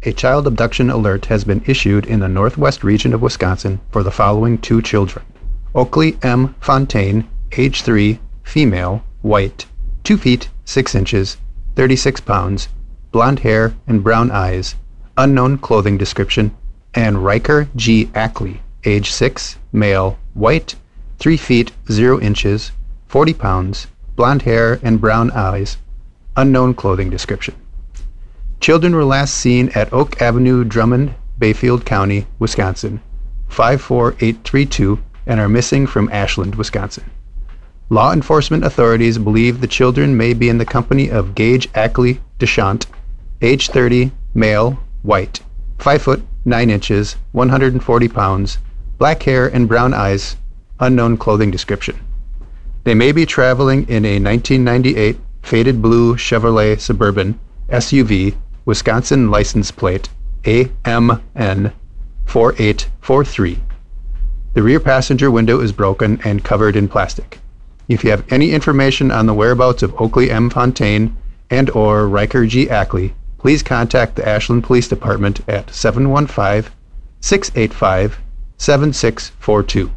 A child abduction alert has been issued in the northwest region of Wisconsin for the following 2 children. Oakley M. Fontaine, age 3, female, white, 2 feet 6 inches, 36 pounds, blonde hair and brown eyes, unknown clothing description, and Riker G. Ackley, age 6, male, white, 3 feet 0 inches, 40 pounds, blonde hair and brown eyes, unknown clothing description. Children were last seen at Oak Avenue, Drummond, Bayfield County, Wisconsin, 54832, and are missing from Ashland, Wisconsin. Law enforcement authorities believe the children may be in the company of Gage Ackley DeShant, age 30, male, white, 5 foot 9 inches, 140 pounds, black hair and brown eyes, unknown clothing description. They may be traveling in a 1998 faded blue Chevrolet Suburban SUV, Wisconsin license plate AMN 4843. The rear passenger window is broken and covered in plastic. If you have any information on the whereabouts of Oakley M. Fontaine and or Riker G. Ackley, please contact the Ashland Police Department at 715-685-7642.